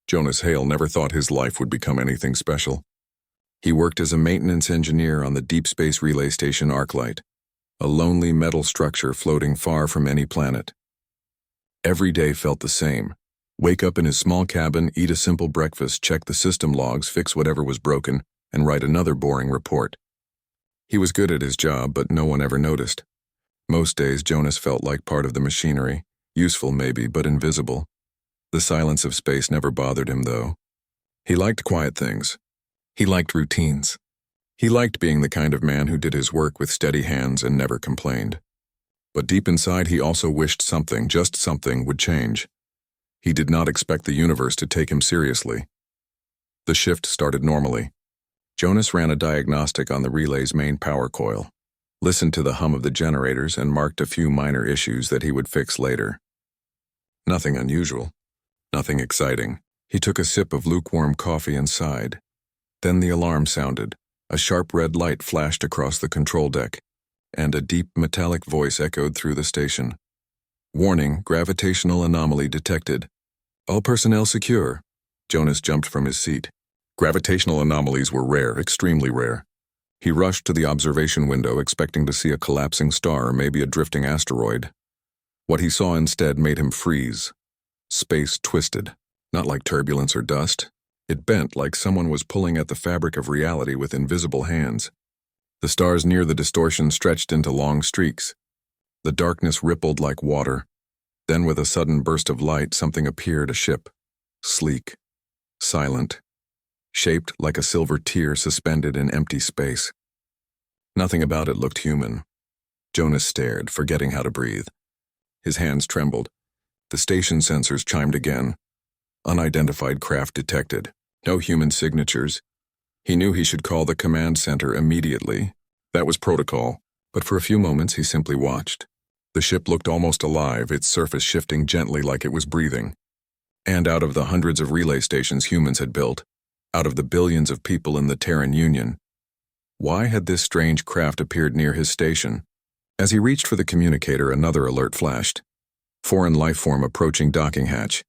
Jonas Hale never thought his life would become anything special. He worked as a maintenance engineer on the Deep Space Relay Station ArcLight, a lonely metal structure floating far from any planet. Every day felt the same. Wake up in his small cabin, eat a simple breakfast, check the system logs, fix whatever was broken, and write another boring report. He was good at his job, but no one ever noticed. Most days, Jonas felt like part of the machinery, useful maybe, but invisible. The silence of space never bothered him, though. He liked quiet things. He liked routines. He liked being the kind of man who did his work with steady hands and never complained. But deep inside, he also wished something, just something, would change. He did not expect the universe to take him seriously. The shift started normally. Jonas ran a diagnostic on the relay's main power coil, listened to the hum of the generators, and marked a few minor issues that he would fix later. Nothing unusual. Nothing exciting. He took a sip of lukewarm coffee and sighed. Then the alarm sounded. A sharp red light flashed across the control deck, and a deep metallic voice echoed through the station. Warning, gravitational anomaly detected. All personnel secure. Jonas jumped from his seat. Gravitational anomalies were rare, extremely rare. He rushed to the observation window, expecting to see a collapsing star or maybe a drifting asteroid. What he saw instead made him freeze. Space twisted, not like turbulence or dust. It bent like someone was pulling at the fabric of reality with invisible hands. The stars near the distortion stretched into long streaks. The darkness rippled like water. Then with a sudden burst of light, something appeared, a ship. Sleek. Silent. Shaped like a silver tear suspended in empty space. Nothing about it looked human. Jonas stared, forgetting how to breathe. His hands trembled. The station sensors chimed again. Unidentified craft detected. No human signatures. He knew he should call the command center immediately. That was protocol. But for a few moments he simply watched. The ship looked almost alive, its surface shifting gently like it was breathing. And out of the hundreds of relay stations humans had built, out of the billions of people in the Terran Union, why had this strange craft appeared near his station? As he reached for the communicator, another alert flashed. Foreign life form approaching docking hatch.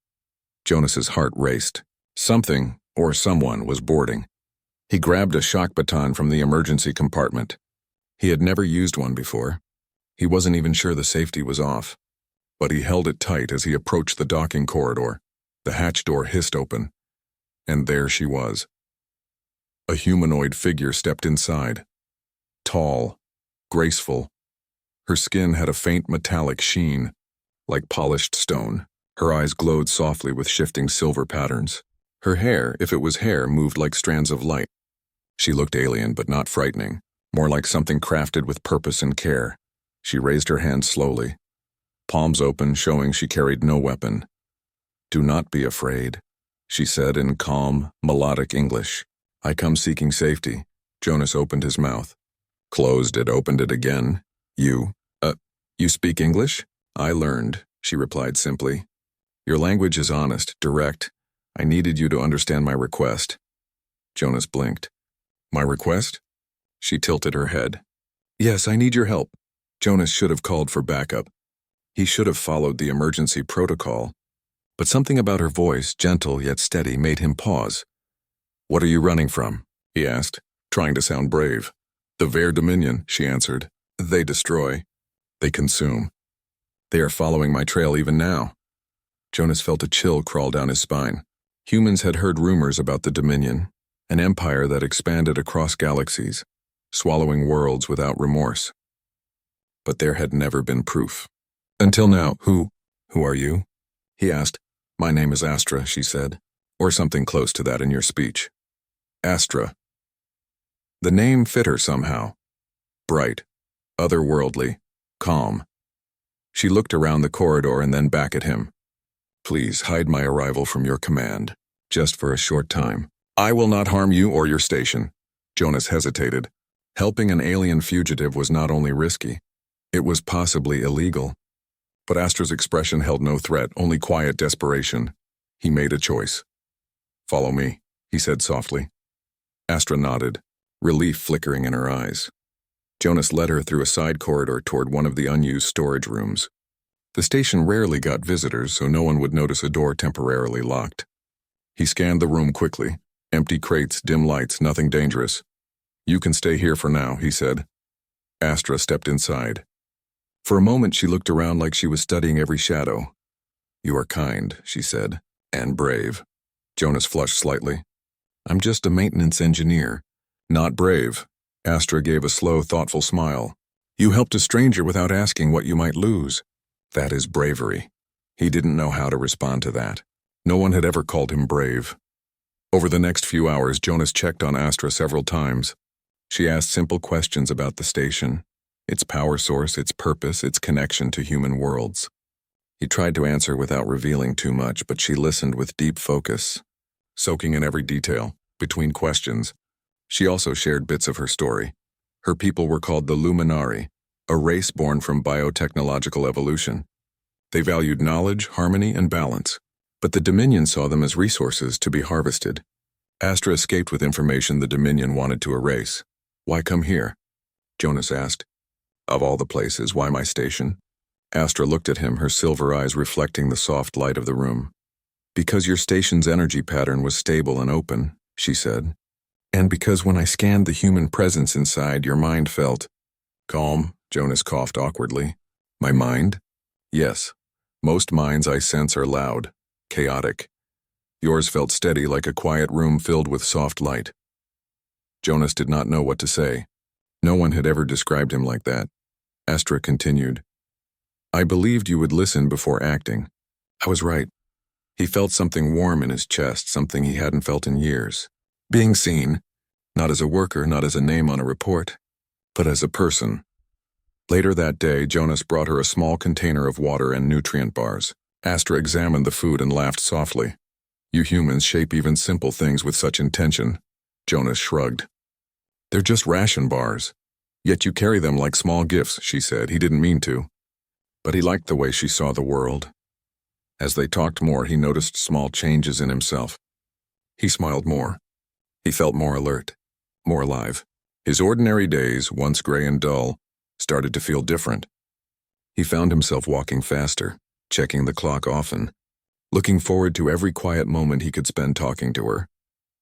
Jonas's heart raced. Something, or someone, was boarding. He grabbed a shock baton from the emergency compartment. He had never used one before. He wasn't even sure the safety was off. But he held it tight as he approached the docking corridor. The hatch door hissed open. And there she was. A humanoid figure stepped inside. Tall, graceful. Her skin had a faint metallic sheen, like polished stone. Her eyes glowed softly with shifting silver patterns. Her hair, if it was hair, moved like strands of light. She looked alien but not frightening, more like something crafted with purpose and care. She raised her hand slowly, palms open, showing she carried no weapon. "Do not be afraid," she said in calm, melodic English. "I come seeking safety." Jonas opened his mouth. Closed it, opened it again. You speak English?" "I learned," she replied simply. "Your language is honest, direct. I needed you to understand my request." Jonas blinked. "My request?" She tilted her head. "Yes, I need your help." Jonas should have called for backup. He should have followed the emergency protocol. But something about her voice, gentle yet steady, made him pause. "What are you running from?" he asked, trying to sound brave. "The Ver Dominion," she answered. "They destroy. They consume. They are following my trail even now." Jonas felt a chill crawl down his spine. Humans had heard rumors about the Dominion, an empire that expanded across galaxies, swallowing worlds without remorse. But there had never been proof. Until now. Who are you?" he asked. "My name is Astra," she said, "or something close to that in your speech." Astra. The name fit her somehow. Bright, otherworldly, calm. She looked around the corridor and then back at him. "Please hide my arrival from your command, just for a short time. I will not harm you or your station." Jonas hesitated. Helping an alien fugitive was not only risky, it was possibly illegal. But Astra's expression held no threat, only quiet desperation. He made a choice. "Follow me," he said softly. Astra nodded, relief flickering in her eyes. Jonas led her through a side corridor toward one of the unused storage rooms. The station rarely got visitors, so no one would notice a door temporarily locked. He scanned the room quickly. Empty crates, dim lights, nothing dangerous. "You can stay here for now," he said. Astra stepped inside. For a moment she looked around like she was studying every shadow. "You are kind," she said, "and brave." Jonas flushed slightly. "I'm just a maintenance engineer." "Not brave." Astra gave a slow, thoughtful smile. "You helped a stranger without asking what you might lose. That is bravery." He didn't know how to respond to that. No one had ever called him brave. Over the next few hours, Jonas checked on Astra several times. She asked simple questions about the station, its power source, its purpose, its connection to human worlds. He tried to answer without revealing too much, but she listened with deep focus, soaking in every detail. Between questions, she also shared bits of her story. Her people were called the Luminari, a race born from biotechnological evolution. They valued knowledge, harmony, and balance, but the Dominion saw them as resources to be harvested. Astra escaped with information the Dominion wanted to erase. "Why come here?" Jonas asked. "Of all the places, why my station?" Astra looked at him, her silver eyes reflecting the soft light of the room. "Because your station's energy pattern was stable and open," she said. "And because when I scanned the human presence inside, your mind felt..." "Calm," Jonas coughed awkwardly. "My mind?" "Yes. Most minds I sense are loud, chaotic. Yours felt steady like a quiet room filled with soft light." Jonas did not know what to say. No one had ever described him like that. Astra continued. "I believed you would listen before acting. I was right." He felt something warm in his chest, something he hadn't felt in years. Being seen, not as a worker, not as a name on a report, but as a person. Later that day, Jonas brought her a small container of water and nutrient bars. Astra examined the food and laughed softly. "You humans shape even simple things with such intention." Jonas shrugged. "They're just ration bars. Yet you carry them like small gifts," she said. He didn't mean to. But he liked the way she saw the world. As they talked more, he noticed small changes in himself. He smiled more. He felt more alert, more alive. His ordinary days, once gray and dull, started to feel different. He found himself walking faster, checking the clock often, looking forward to every quiet moment he could spend talking to her.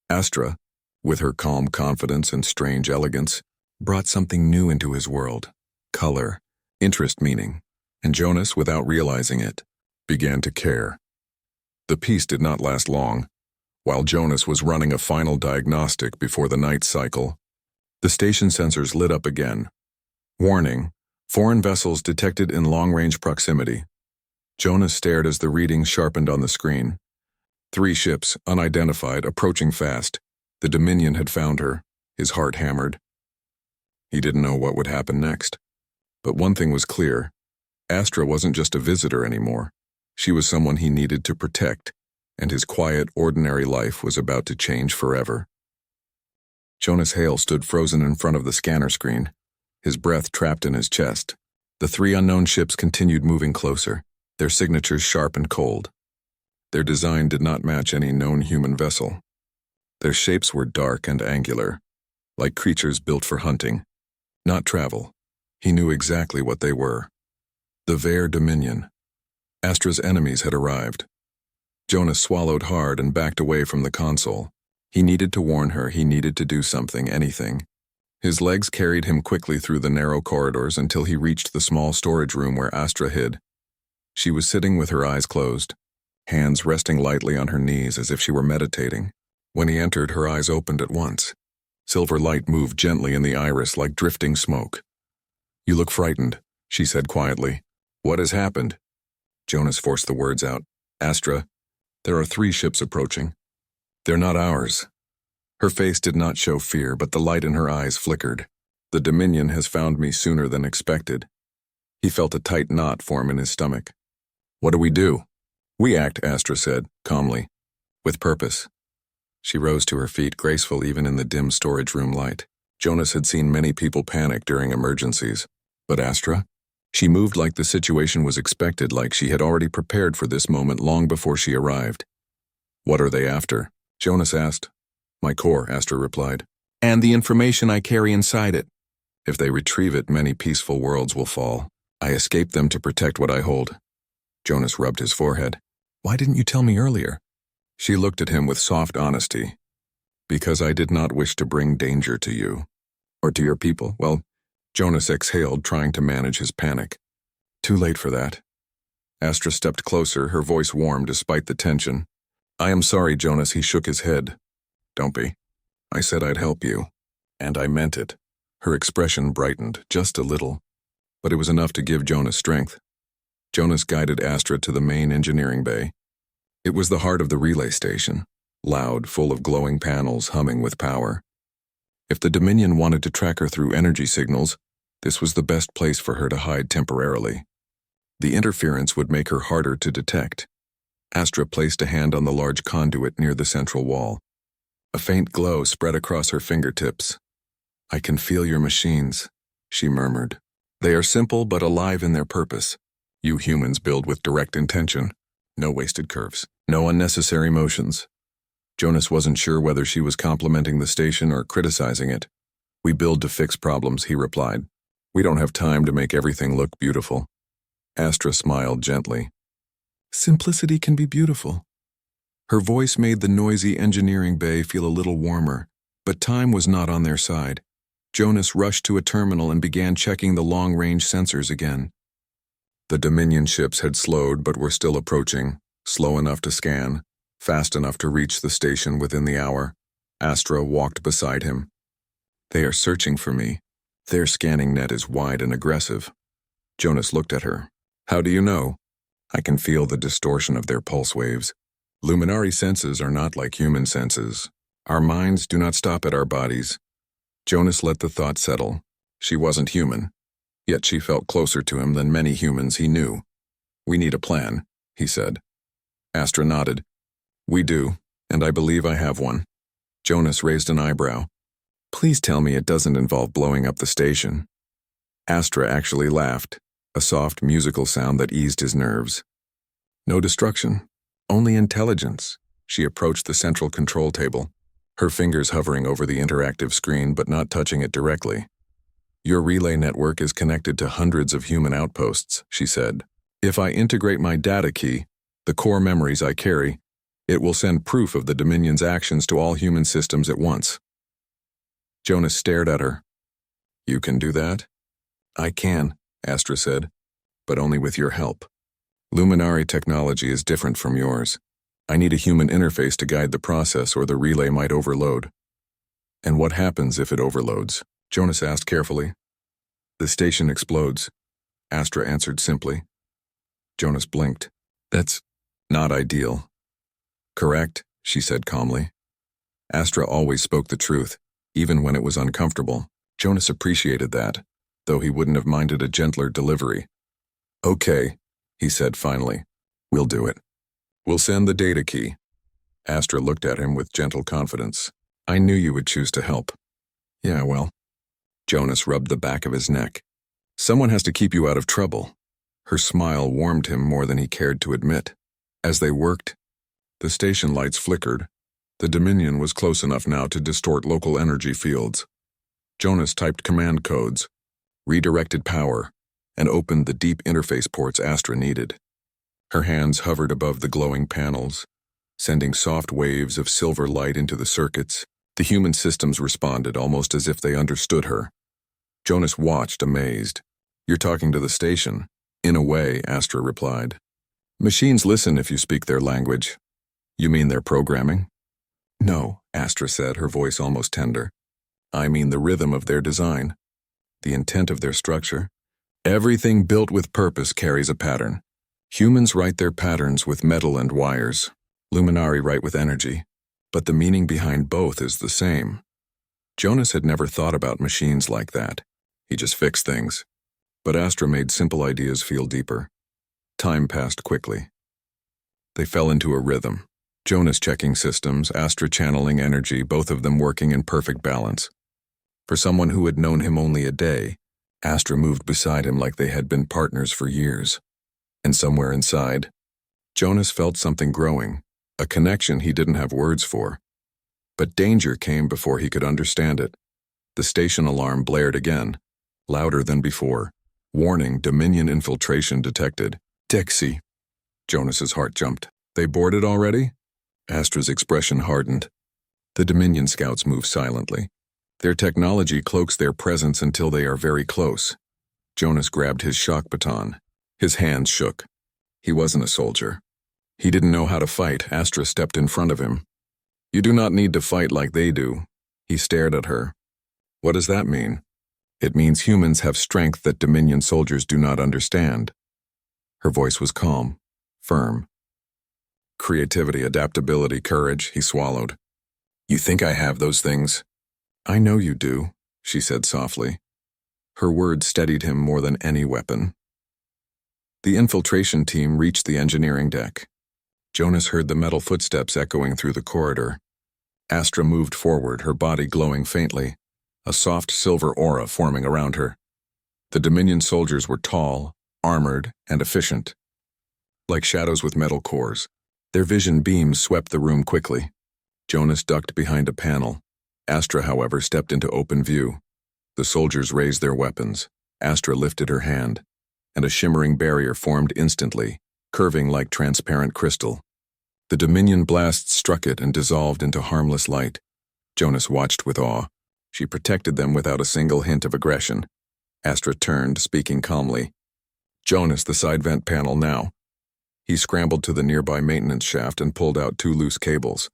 Astra, with her calm confidence and strange elegance, brought something new into his world: color, interest, meaning. And Jonas, without realizing it, began to care. The peace did not last long. While Jonas was running a final diagnostic before the night cycle, the station sensors lit up again. "Warning: foreign vessels detected in long-range proximity." Jonas stared as the readings sharpened on the screen. 3 ships, unidentified, approaching fast. The Dominion had found her. His heart hammered. He didn't know what would happen next. But one thing was clear. Astra wasn't just a visitor anymore. She was someone he needed to protect, and his quiet, ordinary life was about to change forever. Jonas Hale stood frozen in front of the scanner screen, his breath trapped in his chest. The 3 unknown ships continued moving closer, their signatures sharp and cold. Their design did not match any known human vessel. Their shapes were dark and angular, like creatures built for hunting, not travel. He knew exactly what they were. The Ver Dominion. Astra's enemies had arrived. Jonas swallowed hard and backed away from the console. He needed to warn her, he needed to do something, anything. His legs carried him quickly through the narrow corridors until he reached the small storage room where Astra hid. She was sitting with her eyes closed, hands resting lightly on her knees as if she were meditating. When he entered, her eyes opened at once. Silver light moved gently in the iris like drifting smoke. "You look frightened," she said quietly. "What has happened?" Jonas forced the words out. "Astra, there are 3 ships approaching. They're not ours." Her face did not show fear, but the light in her eyes flickered. "The Dominion has found me sooner than expected." He felt a tight knot form in his stomach. "What do we do?" "We act," Astra said, calmly. "With purpose." She rose to her feet, graceful even in the dim storage room light. Jonas had seen many people panic during emergencies. But Astra? She moved like the situation was expected, like she had already prepared for this moment long before she arrived. "What are they after?" Jonas asked. "My core," Astra replied. "And the information I carry inside it. If they retrieve it, many peaceful worlds will fall. I escaped them to protect what I hold." Jonas rubbed his forehead. "Why didn't you tell me earlier?" She looked at him with soft honesty. Because I did not wish to bring danger to you. Or to your people. Well, Jonas exhaled, trying to manage his panic. Too late for that. Astra stepped closer, her voice warm despite the tension. I am sorry, Jonas, he shook his head. Don't be. I said I'd help you. And I meant it. Her expression brightened, just a little. But it was enough to give Jonas strength. Jonas guided Astra to the main engineering bay. It was the heart of the relay station, loud, full of glowing panels humming with power. If the Dominion wanted to track her through energy signals, this was the best place for her to hide temporarily. The interference would make her harder to detect. Astra placed a hand on the large conduit near the central wall. A faint glow spread across her fingertips. I can feel your machines, she murmured. They are simple but alive in their purpose. You humans build with direct intention. No wasted curves. No unnecessary motions. Jonas wasn't sure whether she was complimenting the station or criticizing it. We build to fix problems, he replied. We don't have time to make everything look beautiful. Astra smiled gently. Simplicity can be beautiful. Her voice made the noisy engineering bay feel a little warmer, but time was not on their side. Jonas rushed to a terminal and began checking the long-range sensors again. The Dominion ships had slowed but were still approaching, slow enough to scan, fast enough to reach the station within the hour. Astra walked beside him. They are searching for me. Their scanning net is wide and aggressive. Jonas looked at her. How do you know? I can feel the distortion of their pulse waves. Luminari senses are not like human senses. Our minds do not stop at our bodies. Jonas let the thought settle. She wasn't human. Yet she felt closer to him than many humans he knew. We need a plan, he said. Astra nodded. We do, and I believe I have one. Jonas raised an eyebrow. Please tell me it doesn't involve blowing up the station. Astra actually laughed, a soft musical sound that eased his nerves. No destruction, only intelligence. She approached the central control table, her fingers hovering over the interactive screen but not touching it directly. Your relay network is connected to hundreds of human outposts, she said. If I integrate my data key, the core memories I carry, it will send proof of the Dominion's actions to all human systems at once. Jonas stared at her. You can do that? I can, Astra said, but only with your help. Luminari technology is different from yours. I need a human interface to guide the process or the relay might overload. And what happens if it overloads? Jonas asked carefully. The station explodes, Astra answered simply. Jonas blinked. That's not ideal. Correct, she said calmly. Astra always spoke the truth, even when it was uncomfortable. Jonas appreciated that, though he wouldn't have minded a gentler delivery. Okay, he said finally. We'll do it. We'll send the data key. Astra looked at him with gentle confidence. I knew you would choose to help. Yeah, well. Jonas rubbed the back of his neck. Someone has to keep you out of trouble. Her smile warmed him more than he cared to admit. As they worked, the station lights flickered. The Dominion was close enough now to distort local energy fields. Jonas typed command codes, redirected power, and opened the deep interface ports Astra needed. Her hands hovered above the glowing panels, sending soft waves of silver light into the circuits. The human systems responded almost as if they understood her. Jonas watched, amazed. You're talking to the station. In a way, Astra replied. Machines listen if you speak their language. You mean their programming? No, Astra said, her voice almost tender. I mean the rhythm of their design, the intent of their structure. Everything built with purpose carries a pattern. Humans write their patterns with metal and wires. Luminari write with energy. But the meaning behind both is the same. Jonas had never thought about machines like that. He just fixed things. But Astra made simple ideas feel deeper. Time passed quickly. They fell into a rhythm. Jonas checking systems, Astra channeling energy, both of them working in perfect balance. For someone who had known him only a day, Astra moved beside him like they had been partners for years. And somewhere inside, Jonas felt something growing, a connection he didn't have words for. But danger came before he could understand it. The station alarm blared again, louder than before. Warning, Dominion infiltration detected. Dexy. Jonas's heart jumped. They boarded already? Astra's expression hardened. The Dominion scouts move silently. Their technology cloaks their presence until they are very close. Jonas grabbed his shock baton. His hands shook. He wasn't a soldier. He didn't know how to fight. Astra stepped in front of him. "You do not need to fight like they do." He stared at her. "What does that mean?" "It means humans have strength that Dominion soldiers do not understand." Her voice was calm, firm. "Creativity, adaptability, courage," he swallowed. "You think I have those things?" "I know you do," she said softly. Her words steadied him more than any weapon. The infiltration team reached the engineering deck. Jonas heard the metal footsteps echoing through the corridor. Astra moved forward, her body glowing faintly, a soft silver aura forming around her. The Dominion soldiers were tall, armored, and efficient. Like shadows with metal cores, their vision beams swept the room quickly. Jonas ducked behind a panel. Astra, however, stepped into open view. The soldiers raised their weapons. Astra lifted her hand, and a shimmering barrier formed instantly, curving like transparent crystal. The Dominion blast struck it and dissolved into harmless light. Jonas watched with awe. She protected them without a single hint of aggression. Astra turned, speaking calmly. "Jonas, the side vent panel now." He scrambled to the nearby maintenance shaft and pulled out 2 loose cables.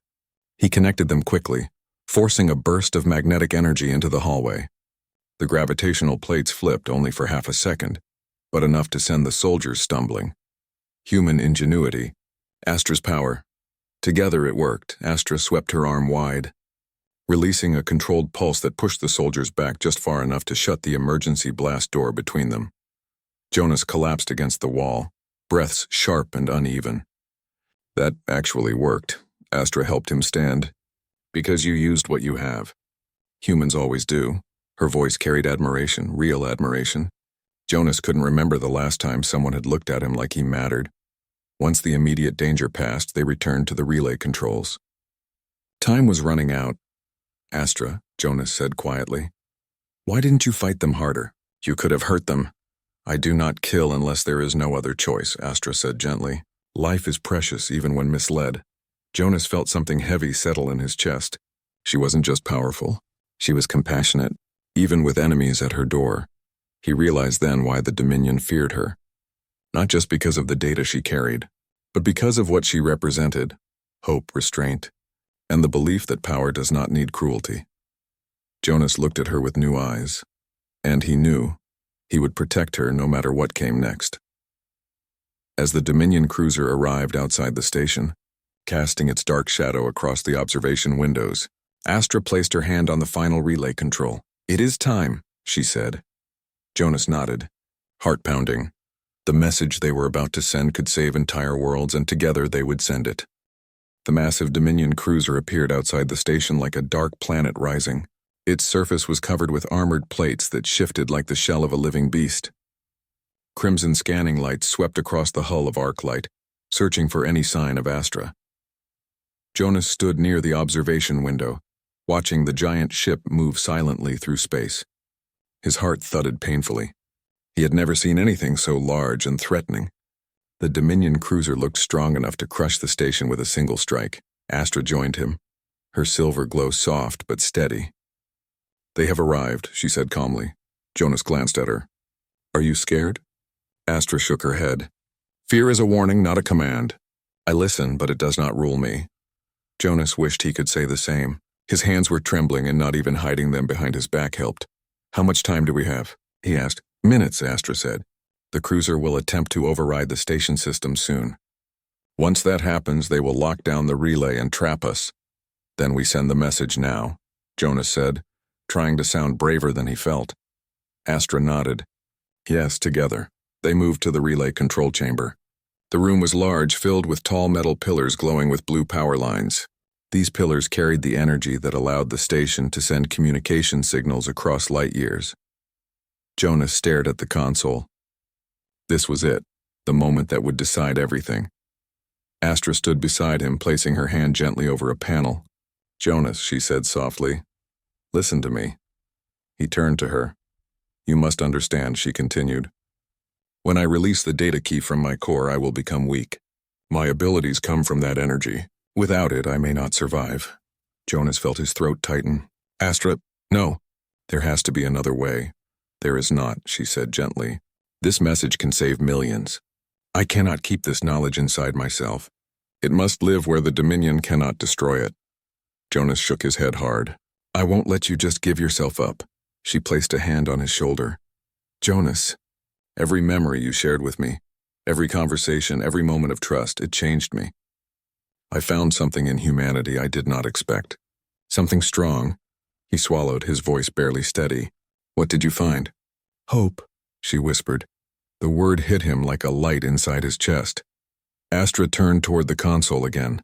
He connected them quickly, forcing a burst of magnetic energy into the hallway. The gravitational plates flipped only for half a second, but enough to send the soldiers stumbling. Human ingenuity, Astra's power. Together it worked. Astra swept her arm wide, releasing a controlled pulse that pushed the soldiers back just far enough to shut the emergency blast door between them. Jonas collapsed against the wall, breaths sharp and uneven. "That actually worked." Astra helped him stand. "Because you used what you have. Humans always do." Her voice carried admiration, real admiration. Jonas couldn't remember the last time someone had looked at him like he mattered. Once the immediate danger passed, they returned to the relay controls. Time was running out. "Astra," Jonas said quietly, "why didn't you fight them harder? You could have hurt them." "I do not kill unless there is no other choice," Astra said gently. "Life is precious even when misled." Jonas felt something heavy settle in his chest. She wasn't just powerful. She was compassionate, even with enemies at her door. He realized then why the Dominion feared her. Not just because of the data she carried, but because of what she represented: hope, restraint, and the belief that power does not need cruelty. Jonas looked at her with new eyes, and he knew he would protect her no matter what came next. As the Dominion cruiser arrived outside the station, casting its dark shadow across the observation windows, Astra placed her hand on the final relay control. "It is time," she said. Jonas nodded, heart pounding. The message they were about to send could save entire worlds, and together they would send it. The massive Dominion cruiser appeared outside the station like a dark planet rising. Its surface was covered with armored plates that shifted like the shell of a living beast. Crimson scanning lights swept across the hull of Arclight, searching for any sign of Astra. Jonas stood near the observation window, watching the giant ship move silently through space. His heart thudded painfully. He had never seen anything so large and threatening. The Dominion cruiser looked strong enough to crush the station with a single strike. Astra joined him, her silver glow soft but steady. "They have arrived," she said calmly. Jonas glanced at her. "Are you scared?" Astra shook her head. "Fear is a warning, not a command. I listen, but it does not rule me." Jonas wished he could say the same. His hands were trembling, and not even hiding them behind his back helped. "How much time do we have?" he asked. "Minutes," Astra said. "The cruiser will attempt to override the station system soon. Once that happens, they will lock down the relay and trap us. Then we send the message now," Jonas said, trying to sound braver than he felt. Astra nodded. "Yes, together." They moved to the relay control chamber. The room was large, filled with tall metal pillars glowing with blue power lines. These pillars carried the energy that allowed the station to send communication signals across light years. Jonas stared at the console. This was it, the moment that would decide everything. Astra stood beside him, placing her hand gently over a panel. "Jonas," she said softly, "listen to me." He turned to her. "You must understand," she continued. "When I release the data key from my core, I will become weak. My abilities come from that energy. Without it, I may not survive. Jonas felt his throat tighten. Astra, no. There has to be another way. There is not, she said gently. This message can save millions. I cannot keep this knowledge inside myself. It must live where the Dominion cannot destroy it. Jonas shook his head hard. I won't let you just give yourself up. She placed a hand on his shoulder. Jonas, every memory you shared with me, every conversation, every moment of trust, it changed me. I found something in humanity I did not expect. Something strong. He swallowed, his voice barely steady. What did you find? Hope, she whispered. The word hit him like a light inside his chest. Astra turned toward the console again.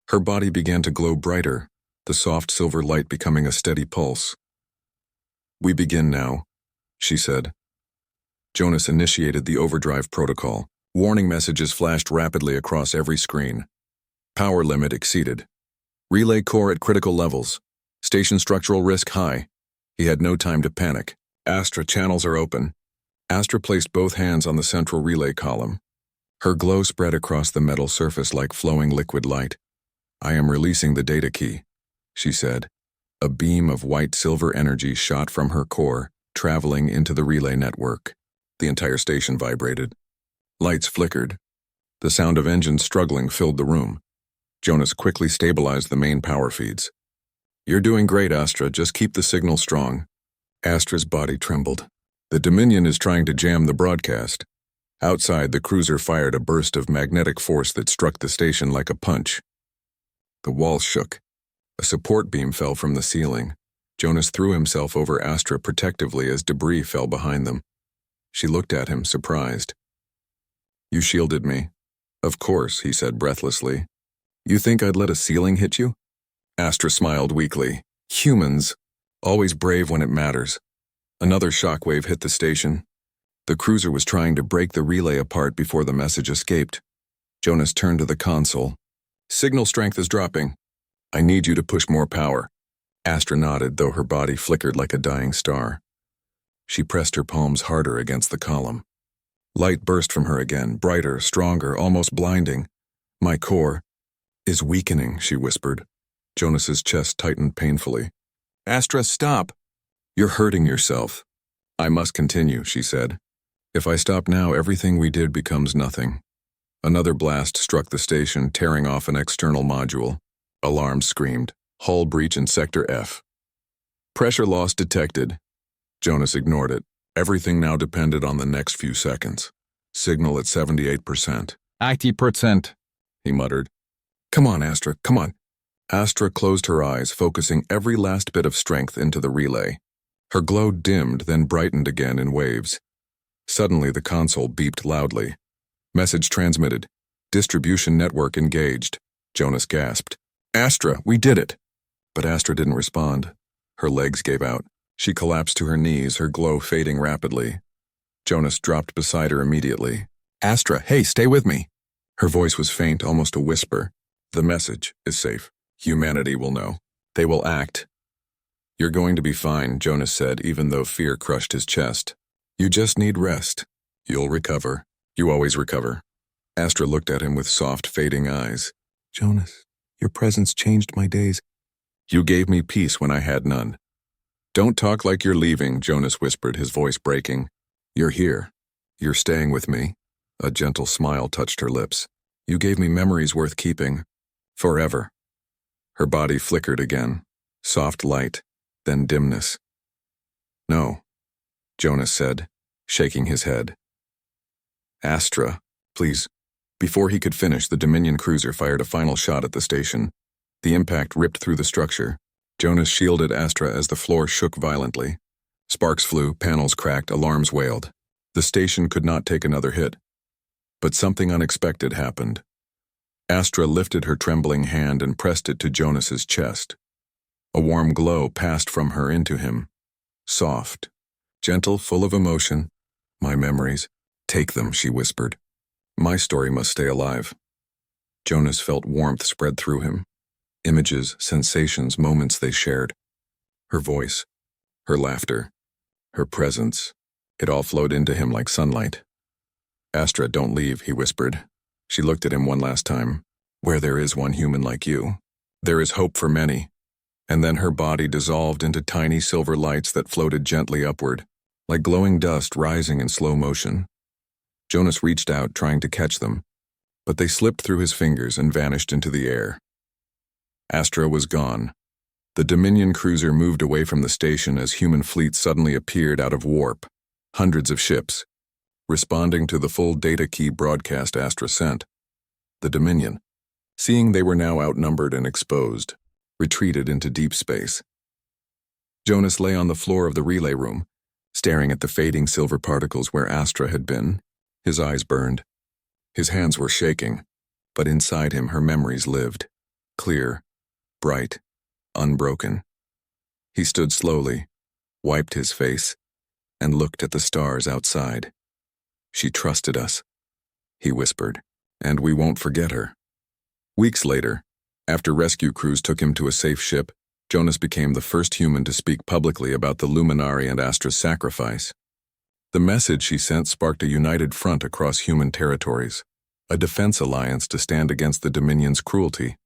Her body began to glow brighter, the soft silver light becoming a steady pulse. We begin now, she said. Jonas initiated the overdrive protocol. Warning messages flashed rapidly across every screen. Power limit exceeded. Relay core at critical levels. Station structural risk high. He had no time to panic. Astra, channels are open. Astra placed both hands on the central relay column. Her glow spread across the metal surface like flowing liquid light. I am releasing the data key, she said. A beam of white-silver energy shot from her core, traveling into the relay network. The entire station vibrated. Lights flickered. The sound of engines struggling filled the room. Jonas quickly stabilized the main power feeds. You're doing great, Astra. Just keep the signal strong. Astra's body trembled. The Dominion is trying to jam the broadcast. Outside, the cruiser fired a burst of magnetic force that struck the station like a punch. The walls shook. A support beam fell from the ceiling. Jonas threw himself over Astra protectively as debris fell behind them. She looked at him, surprised. You shielded me. Of course, he said breathlessly. You think I'd let a ceiling hit you? Astra smiled weakly. Humans, always brave when it matters. Another shockwave hit the station. The cruiser was trying to break the relay apart before the message escaped. Jonas turned to the console. Signal strength is dropping. I need you to push more power. Astra nodded, though her body flickered like a dying star. She pressed her palms harder against the column. Light burst from her again, brighter, stronger, almost blinding. My core is weakening, she whispered. Jonas's chest tightened painfully. Astra, stop! You're hurting yourself. I must continue, she said. If I stop now, everything we did becomes nothing. Another blast struck the station, tearing off an external module. Alarms screamed. Hull breach in Sector F. Pressure loss detected. Jonas ignored it. Everything now depended on the next few seconds. Signal at 78%. 80%, he muttered. Come on, Astra, come on. Astra closed her eyes, focusing every last bit of strength into the relay. Her glow dimmed, then brightened again in waves. Suddenly, the console beeped loudly. Message transmitted. Distribution network engaged. Jonas gasped. Astra, we did it! But Astra didn't respond. Her legs gave out. She collapsed to her knees, her glow fading rapidly. Jonas dropped beside her immediately. Astra, hey, stay with me! Her voice was faint, almost a whisper. The message is safe. Humanity will know. They will act. You're going to be fine, Jonas said, even though fear crushed his chest. You just need rest. You'll recover. You always recover. Astra looked at him with soft, fading eyes. Jonas, your presence changed my days. You gave me peace when I had none. Don't talk like you're leaving, Jonas whispered, his voice breaking. You're here. You're staying with me. A gentle smile touched her lips. You gave me memories worth keeping. Forever. Her body flickered again. Soft light, then dimness. No, Jonas said, shaking his head. Astra, please. Before he could finish, the Dominion cruiser fired a final shot at the station. The impact ripped through the structure. Jonas shielded Astra as the floor shook violently. Sparks flew, panels cracked, alarms wailed. The station could not take another hit. But something unexpected happened. Astra lifted her trembling hand and pressed it to Jonas's chest. A warm glow passed from her into him. Soft, gentle, full of emotion. My memories. Take them, she whispered. My story must stay alive. Jonas felt warmth spread through him. Images, sensations, moments they shared. Her voice, her laughter, her presence. It all flowed into him like sunlight. Astra, don't leave, he whispered. She looked at him one last time. Where there is one human like you, there is hope for many. And then her body dissolved into tiny silver lights that floated gently upward, like glowing dust rising in slow motion. Jonas reached out, trying to catch them, but they slipped through his fingers and vanished into the air. Astra was gone. The Dominion cruiser moved away from the station as human fleets suddenly appeared out of warp, hundreds of ships. Responding to the full data key broadcast Astra sent, the Dominion, seeing they were now outnumbered and exposed, retreated into deep space. Jonas lay on the floor of the relay room, staring at the fading silver particles where Astra had been. His eyes burned. His hands were shaking, but inside him her memories lived, clear, bright, unbroken. He stood slowly, wiped his face, and looked at the stars outside. "She trusted us," he whispered, "and we won't forget her." Weeks later, after rescue crews took him to a safe ship, Jonas became the first human to speak publicly about the Luminari and Astra's sacrifice. The message he sent sparked a united front across human territories, a defense alliance to stand against the Dominion's cruelty.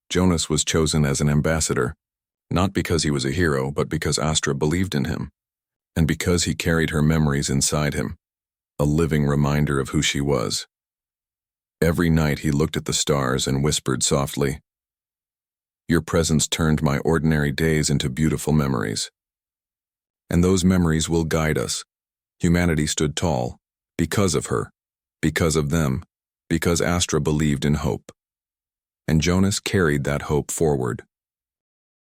Jonas was chosen as an ambassador, not because he was a hero, but because Astra believed in him, and because he carried her memories inside him, a living reminder of who she was. Every night he looked at the stars and whispered softly, "Your presence turned my ordinary days into beautiful memories. And those memories will guide us." Humanity stood tall, because of her, because of them, because Astra believed in hope. And Jonas carried that hope forward.